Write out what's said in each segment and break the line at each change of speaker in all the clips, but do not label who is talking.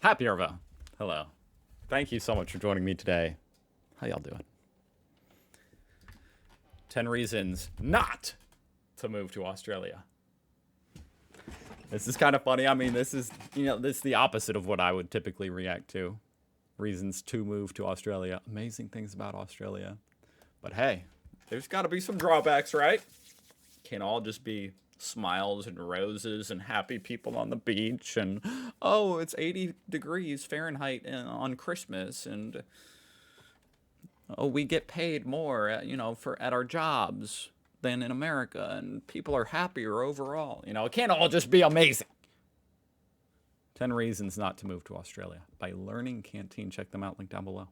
Happy Arvo. Hello. Thank you so much for joining me today. How y'all doing? 10 reasons not to move to Australia. This is kind of funny. I mean, this is the opposite of what I would typically react to. Reasons to move to Australia. Amazing things about Australia. But hey, there's got to be some drawbacks, right? Can't all just be smiles and roses and happy people on the beach and, oh, it's 80 degrees Fahrenheit on Christmas and, oh, we get paid more, at our jobs than in America and people are happier overall. It can't all just be amazing. 10 reasons not to move to Australia by Learning Canteen. Check them out, link down below.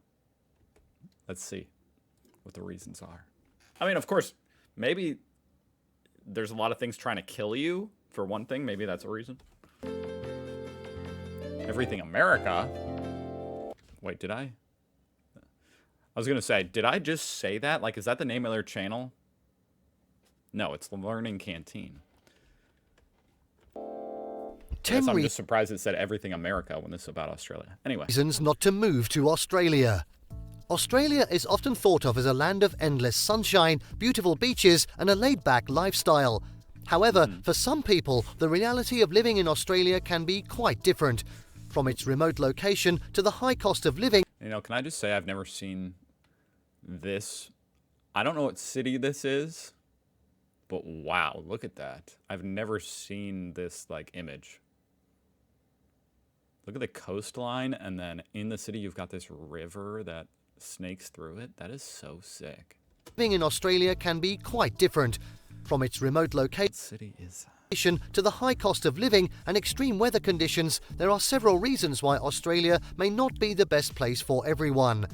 Let's see what the reasons are. I mean, of course, maybe there's a lot of things trying to kill you, for one thing. Maybe that's a reason. Everything America. Wait, did I? I was going to say, did I just say that? Like, is that the name of their channel? No, it's the Learning Canteen.
10
I'm just surprised it said Everything America when this is about Australia. Anyway.
reasons not to move to Australia. Australia is often thought of as a land of endless sunshine, beautiful beaches, and a laid-back lifestyle. However, for some people, the reality of living in Australia can be quite different. From its remote location to the high cost of living.
Can I just say I've never seen this? I don't know what city this is, but wow, look at that. I've never seen this, image. Look at the coastline, and then in the city you've got this river that snakes through it. That is so sick.
Living in Australia can be quite different. From its remote location
City is
to the high cost of living and extreme weather conditions, there are several reasons why Australia may not be the best place for everyone.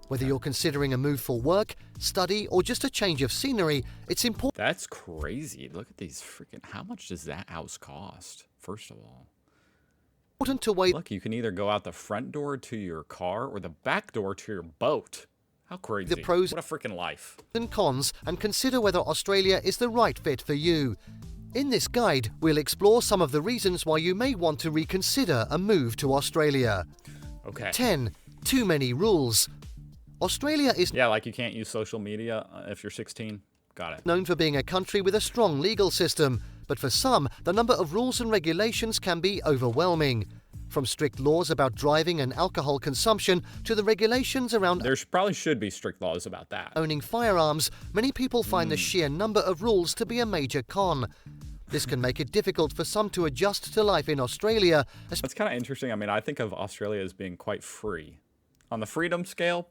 Whether you're considering a move for work, study, or just a change of scenery, it's important.
That's crazy. Look at these freaking... How much does that house cost, first of all?
To weigh
Look, you can either go out the front door to your car or the back door to your boat. How crazy.
the pros
What a freaking life.
and cons and consider whether Australia is the right fit for you. In this guide, we'll explore some of the reasons why you may want to reconsider a move to Australia.
Okay.
10. Too many rules. Australia is
Yeah, you can't use social media if you're 16. Got it.
known for being a country with a strong legal system, but for some, the number of rules and regulations can be overwhelming. From strict laws about driving and alcohol consumption to the regulations around
There probably should be strict laws about that.
owning firearms, many people find the sheer number of rules to be a major con. This can make it difficult for some to adjust to life in Australia,
That's kind of interesting. I mean, I think of Australia as being quite free. On the freedom scale,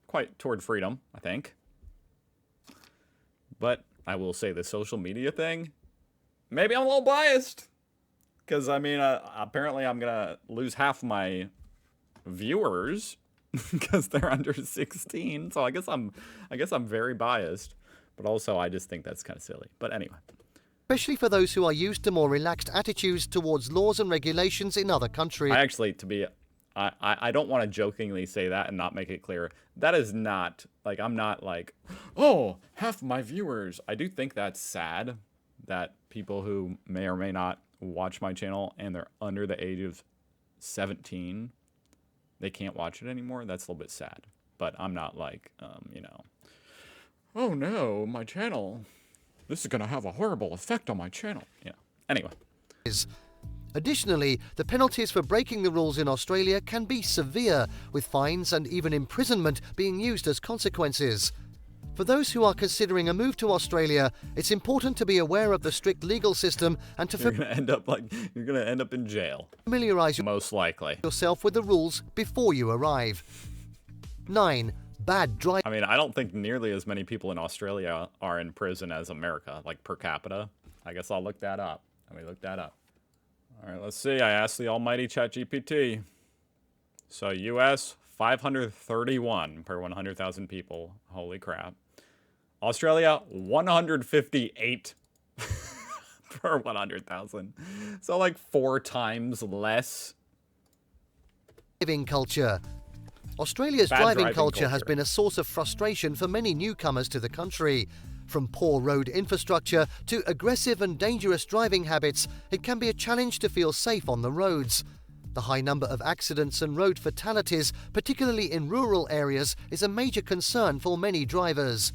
quite toward freedom, I think. But I will say the social media thing, maybe I'm a little biased. Because, apparently I'm going to lose half my viewers because they're under 16. So I guess I'm very biased. But also I just think that's kind of silly. But anyway.
especially for those who are used to more relaxed attitudes towards laws and regulations in other countries.
I don't want to jokingly say that and not make it clear. That is not, I'm not oh, half my viewers. I do think that's sad that people who may or may not watch my channel and they're under the age of 17, they can't watch it anymore. That's a little bit sad. But I'm not oh no, my channel. This is going to have a horrible effect on my channel. Yeah. Anyway.
Additionally, the penalties for breaking the rules in Australia can be severe, with fines and even imprisonment being used as consequences. For those who are considering a move to Australia, it's important to be aware of the strict legal system and to
You're going to end up in jail.
familiarize
Most likely.
yourself with the rules before you arrive. 9. Bad driving.
I don't think nearly as many people in Australia are in prison as America, per capita. I guess I'll look that up. Let me look that up. All right, let's see. I asked the almighty ChatGPT. So U.S., 531 per 100,000 people. Holy crap. Australia, 158 per 100,000. So 4 times less.
Driving culture. Australia's
Bad
driving
driving
culture has
culture.
been a source of frustration for many newcomers to the country. From poor road infrastructure to aggressive and dangerous driving habits, it can be a challenge to feel safe on the roads. The high number of accidents and road fatalities, particularly in rural areas, is a major concern for many drivers.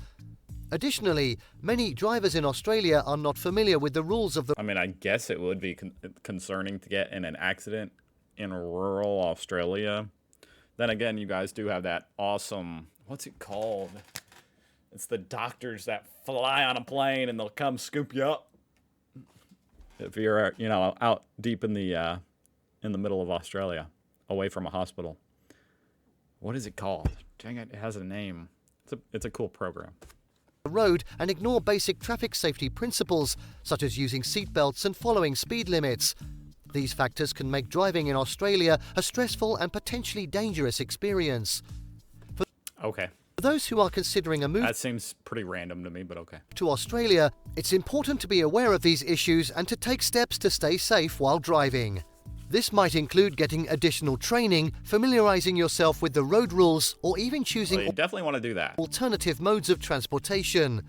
Additionally, many drivers in Australia are not familiar with the rules of the
I mean, I guess it would be concerning to get in an accident in rural Australia. Then again, you guys do have that awesome, what's it called? It's the doctors that fly on a plane and they'll come scoop you up. If you're, out deep in the middle of Australia, away from a hospital. What is it called? Dang it, it has a name. It's a cool program.
road and ignore basic traffic safety principles, such as using seatbelts and following speed limits. These factors can make driving in Australia a stressful and potentially dangerous experience.
Okay.
For those who are considering a move
That seems pretty random to me, but okay.
to Australia, it's important to be aware of these issues and to take steps to stay safe while driving. This might include getting additional training, familiarizing yourself with the road rules, or even choosing
Well, you definitely want to do that.
alternative modes of transportation.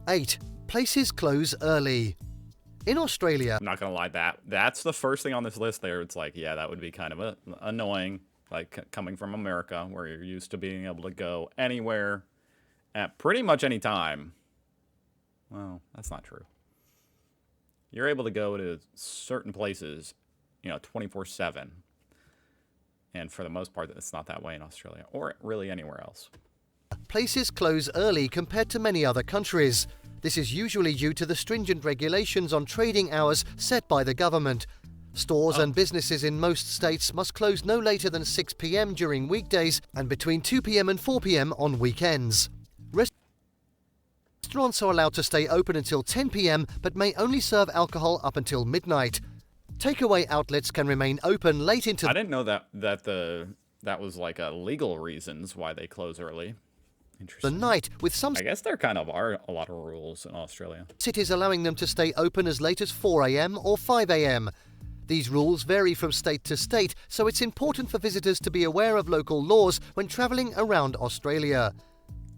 8. Places close early. In Australia,
I'm not gonna lie, that's the first thing on this list there. It's like, yeah, that would be kind of annoying, like coming from America, where you're used to being able to go anywhere at pretty much any time. Well, that's not true. You're able to go to certain places, 24/7. And for the most part, it's not that way in Australia, or really anywhere else.
places close early compared to many other countries. This is usually due to the stringent regulations on trading hours set by the government. Stores and businesses in most states must close no later than 6 p.m. during weekdays and between 2 p.m. and 4 p.m. on weekends. Restaurants are allowed to stay open until 10 p.m. but may only serve alcohol up until midnight. Takeaway outlets can remain open late into
I didn't know that was like legal reasons why they close early.
the
Interesting.
night, with some
I guess there kind of are a lot of rules in Australia.
cities allowing them to stay open as late as 4 a.m. or 5 a.m. These rules vary from state to state, so it's important for visitors to be aware of local laws when travelling around Australia.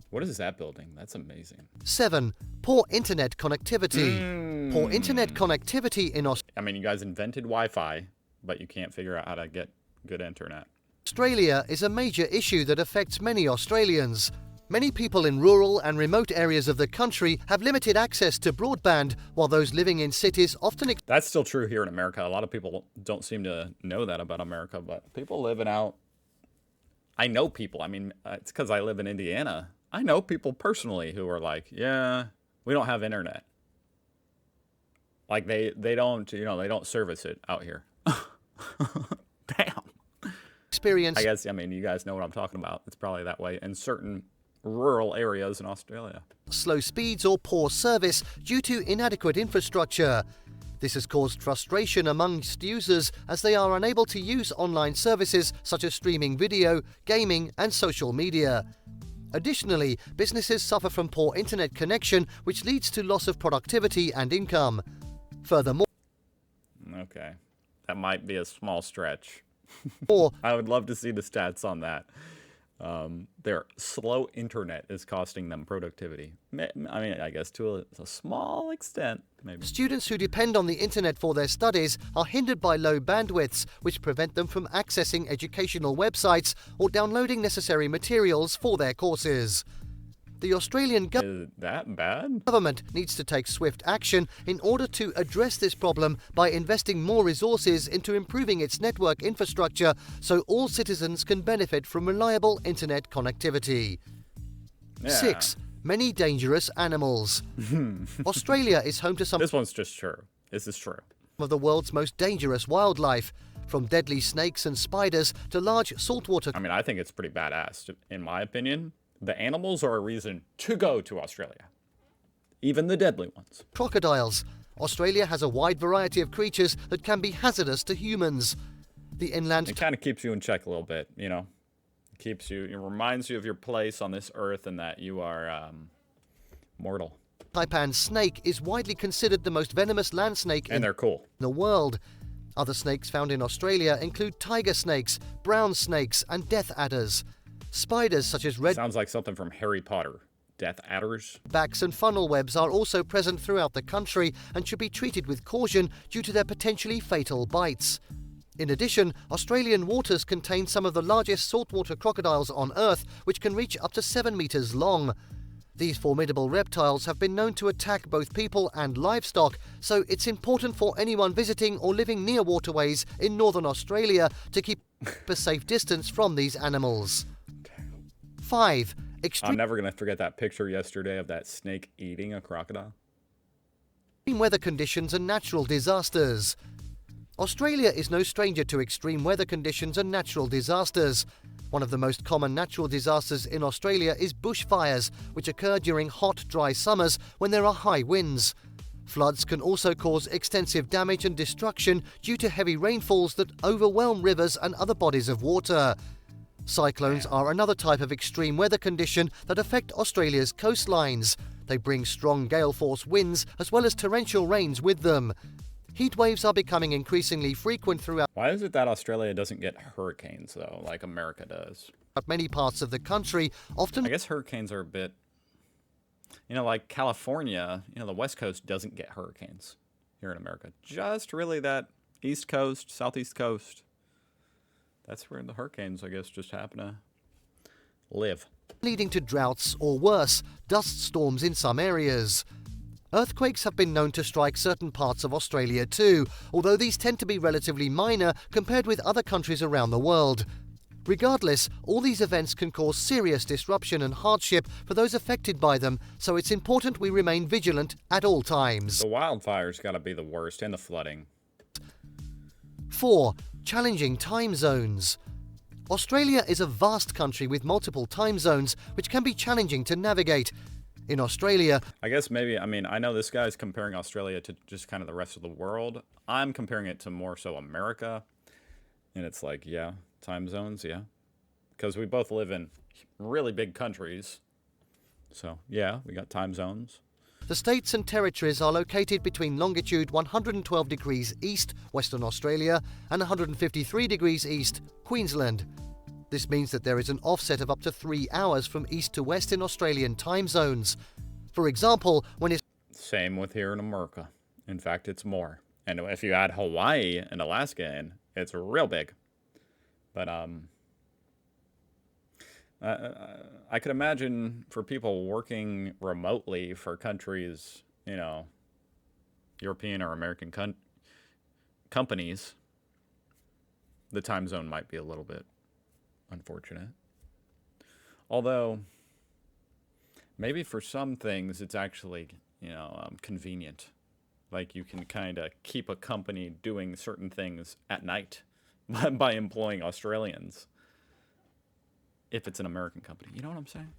What is that building? That's amazing.
7. Poor internet connectivity. Poor internet connectivity in
I mean, you guys invented Wi-Fi, but you can't figure out how to get good internet.
Australia is a major issue that affects many Australians. Many people in rural and remote areas of the country have limited access to broadband, while those living in cities often
That's still true here in America. A lot of people don't seem to know that about America, but people living out... I know people. I mean, it's because I live in Indiana. I know people personally who are like, yeah, we don't have internet. Like they don't, they don't service it out here. Damn.
experience
I guess, you guys know what I'm talking about. It's probably that way in certain rural areas in Australia.
slow speeds or poor service due to inadequate infrastructure. This has caused frustration amongst users as they are unable to use online services such as streaming video, gaming, and social media. Additionally, businesses suffer from poor internet connection, which leads to loss of productivity and income. Furthermore,
Okay. That might be a small stretch.
or
I would love to see the stats on that. Their slow internet is costing them productivity. I guess to a small extent, maybe.
students who depend on the internet for their studies are hindered by low bandwidths, which prevent them from accessing educational websites or downloading necessary materials for their courses. The Australian
Is that bad?
government needs to take swift action in order to address this problem by investing more resources into improving its network infrastructure so all citizens can benefit from reliable internet connectivity.
Yeah.
6. Many dangerous animals. Australia is home to some
This one's just true. This is true.
of the world's most dangerous wildlife, from deadly snakes and spiders to large saltwater
I think it's pretty badass. In my opinion, the animals are a reason to go to Australia. Even the deadly ones.
crocodiles. Australia has a wide variety of creatures that can be hazardous to humans. The inland
It kind of keeps you in check a little bit, It reminds you of your place on this earth and that you are mortal.
taipan snake is widely considered the most venomous land snake
And
in
they're cool.
the world. Other snakes found in Australia include tiger snakes, brown snakes, and death adders. Spiders such as
Sounds like something from Harry Potter. Death adders.
redbacks and funnel webs are also present throughout the country and should be treated with caution due to their potentially fatal bites. In addition, Australian waters contain some of the largest saltwater crocodiles on Earth, which can reach up to 7 meters long. These formidable reptiles have been known to attack both people and livestock, so it's important for anyone visiting or living near waterways in northern Australia to keep a safe distance from these animals. 5.
I'm never going to forget that picture yesterday of that snake eating a crocodile.
Extreme weather conditions and natural disasters. Australia is no stranger to extreme weather conditions and natural disasters. One of the most common natural disasters in Australia is bushfires, which occur during hot, dry summers when there are high winds. Floods can also cause extensive damage and destruction due to heavy rainfalls that overwhelm rivers and other bodies of water. Cyclones are another type of extreme weather condition that affect Australia's coastlines. They bring strong gale force winds as well as torrential rains with them. Heat waves are becoming increasingly frequent throughout
Why is it that Australia doesn't get hurricanes, though, like America does?
many parts of the country, often
I guess hurricanes are a bit... like California, the West Coast doesn't get hurricanes here in America. Just really that East Coast, Southeast Coast. That's where the hurricanes, I guess, just happen to live.
leading to droughts or worse, dust storms in some areas. Earthquakes have been known to strike certain parts of Australia too, although these tend to be relatively minor compared with other countries around the world. Regardless, all these events can cause serious disruption and hardship for those affected by them, so it's important we remain vigilant at all times.
The wildfires got to be the worst, and the flooding.
4. Challenging time zones. Australia is a vast country with multiple time zones, which can be challenging to navigate. In Australia,
I guess maybe, I know this guy's comparing Australia to just kind of the rest of the world. I'm comparing it to more so America. And it's like, yeah, time zones, yeah. Because we both live in really big countries. So, yeah, we got time zones.
the states and territories are located between longitude 112 degrees east, Western Australia, and 153 degrees east, Queensland. This means that there is an offset of up to 3 hours from east to west in Australian time zones. For example, when it's
Same with here in America. In fact, it's more. And if you add Hawaii and Alaska in, it's real big. But I could imagine for people working remotely for countries, European or American companies, the time zone might be a little bit unfortunate. Although, maybe for some things, it's actually, convenient. Like you can kind of keep a company doing certain things at night by employing Australians. If it's an American company. You know what I'm saying?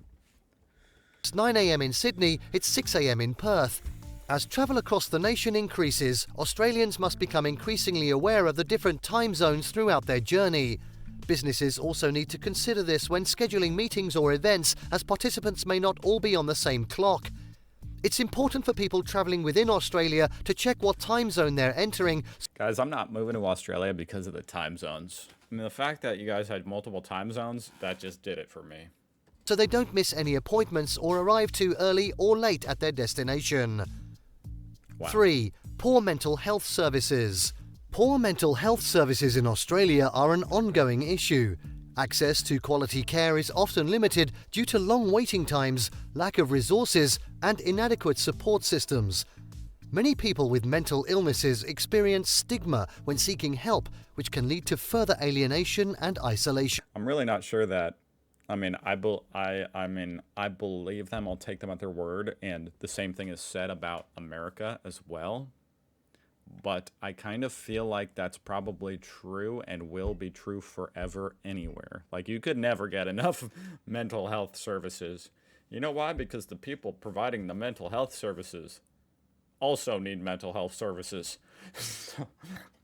9 a.m. in Sydney, it's 6 a.m. in Perth. As travel across the nation increases, Australians must become increasingly aware of the different time zones throughout their journey. Businesses also need to consider this when scheduling meetings or events, as participants may not all be on the same clock. It's important for people travelling within Australia to check what time zone they're entering.
Guys, I'm not moving to Australia because of the time zones. The fact that you guys had multiple time zones, that just did it for me.
So they don't miss any appointments or arrive too early or late at their destination.
Wow.
3. Poor mental health services. Poor mental health services in Australia are an ongoing issue. Access to quality care is often limited due to long waiting times, lack of resources, and inadequate support systems. Many people with mental illnesses experience stigma when seeking help, which can lead to further alienation and isolation.
I'm really not sure that. I believe them. I'll take them at their word, and the same thing is said about America as well. But I kind of feel like that's probably true and will be true forever anywhere. Like, you could never get enough mental health services. You know why? Because the people providing the mental health services also need mental health services.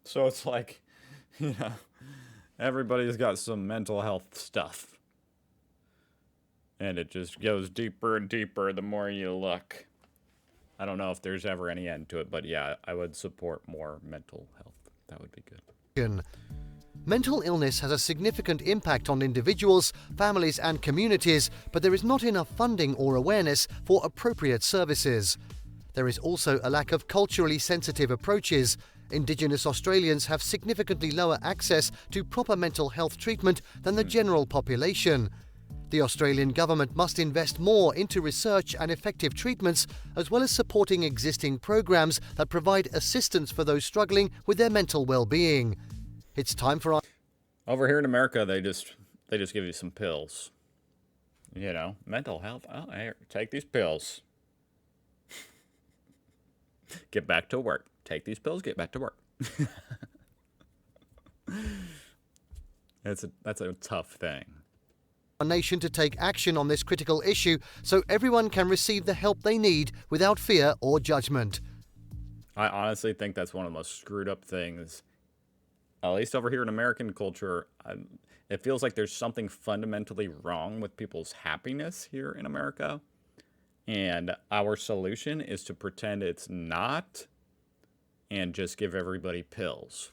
So it's like, everybody's got some mental health stuff. And it just goes deeper and deeper the more you look. I don't know if there's ever any end to it, but yeah, I would support more mental health. That would be good.
Mental illness has a significant impact on individuals, families, and communities, but there is not enough funding or awareness for appropriate services. There is also a lack of culturally sensitive approaches. Indigenous Australians have significantly lower access to proper mental health treatment than the general population. The Australian government must invest more into research and effective treatments, as well as supporting existing programs that provide assistance for those struggling with their mental well-being. It's time for our...
Over here in America, they just give you some pills. You know, mental health. Oh, here, take these pills. Get back to work. Take these pills, get back to work. That's a tough thing.
Our nation to take action on this critical issue so everyone can receive the help they need without fear or judgment.
I honestly think that's one of the most screwed up things, at least over here in American culture. It feels like there's something fundamentally wrong with people's happiness here in America. And our solution is to pretend it's not and just give everybody pills.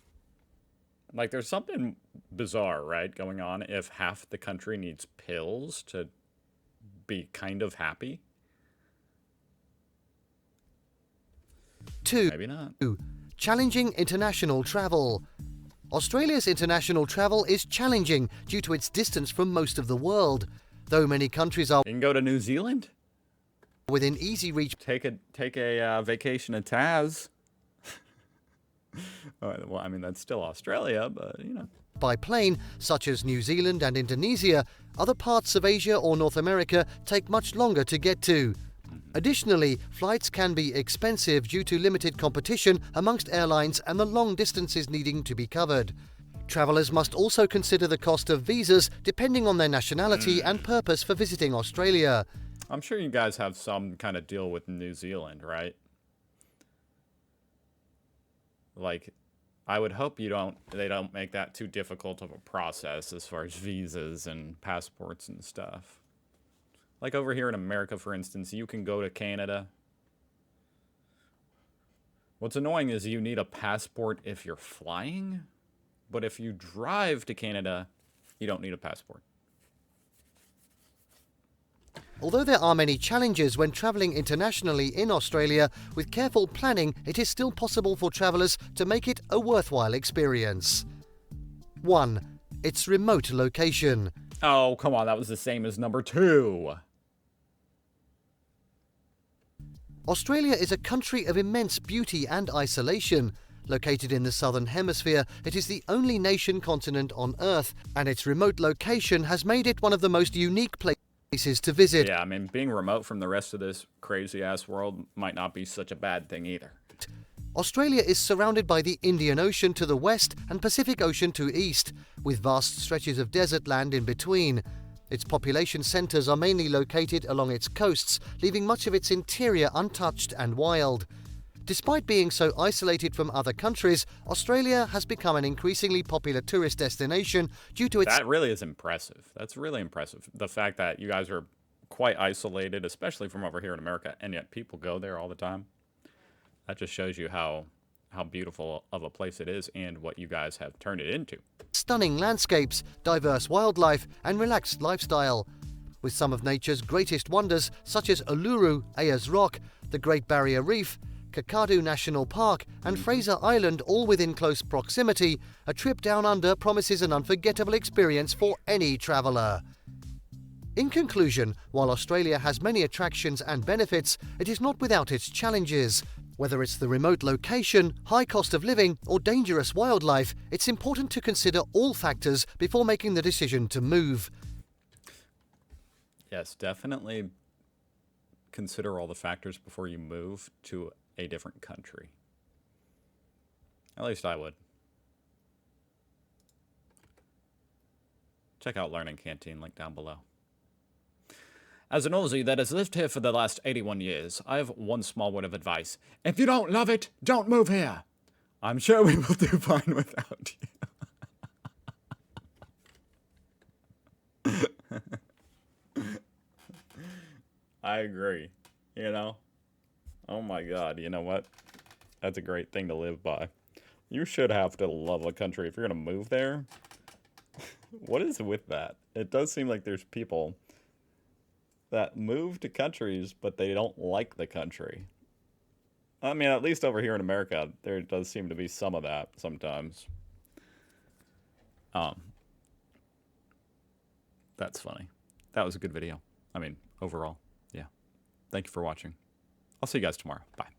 Like, there's something bizarre, right, going on if half the country needs pills to be kind of happy.
2.
Maybe not.
Challenging international travel. Australia's international travel is challenging due to its distance from most of the world. Though many countries are
You can go to New Zealand.
within easy reach
Take a vacation to Taz. Well, I mean, that's still Australia, but, you know.
by plane, such as New Zealand and Indonesia, other parts of Asia or North America take much longer to get to. Additionally, flights can be expensive due to limited competition amongst airlines and the long distances needing to be covered. Travellers must also consider the cost of visas depending on their nationality and purpose for visiting Australia.
I'm sure you guys have some kind of deal with New Zealand, right? Like, I would hope they don't make that too difficult of a process as far as visas and passports and stuff. Like over here in America, for instance, you can go to Canada. What's annoying is you need a passport if you're flying, but if you drive to Canada, you don't need a passport.
Although there are many challenges when travelling internationally in Australia, with careful planning, it is still possible for travellers to make it a worthwhile experience. 1. Its remote location.
Oh, come on, that was the same as number 2.
Australia is a country of immense beauty and isolation. Located in the southern hemisphere, it is the only nation continent on Earth, and its remote location has made it one of the most unique places to visit.
Yeah, I mean, being remote from the rest of this crazy-ass world might not be such a bad thing either.
Australia is surrounded by the Indian Ocean to the west and Pacific Ocean to east, with vast stretches of desert land in between. Its population centres are mainly located along its coasts, leaving much of its interior untouched and wild. Despite being so isolated from other countries, Australia has become an increasingly popular tourist destination due to its...
That really is impressive. That's really impressive. The fact that you guys are quite isolated, especially from over here in America, and yet people go there all the time. That just shows you how beautiful of a place it is and what you guys have turned it into.
stunning landscapes, diverse wildlife, and relaxed lifestyle. With some of nature's greatest wonders, such as Uluru, Ayers Rock, the Great Barrier Reef, Kakadu National Park, and Fraser Island all within close proximity, a trip down under promises an unforgettable experience for any traveller. In conclusion, while Australia has many attractions and benefits, it is not without its challenges. Whether it's the remote location, high cost of living, or dangerous wildlife, it's important to consider all factors before making the decision to move.
Yes, definitely consider all the factors before you move to a different country. At least I would. Check out Learning Canteen, link down below. As an Aussie that has lived here for the last 81 years, I have one small word of advice. If you don't love it, don't move here. I'm sure we will do fine without you. I agree. You know? Oh my God, you know what? That's a great thing to live by. You should have to love a country if you're going to move there. What is with that? It does seem like there's people that move to countries, but they don't like the country. I mean, at least over here in America, there does seem to be some of that sometimes. That's funny. That was a good video. I mean, overall, yeah. Thank you for watching. I'll see you guys tomorrow. Bye.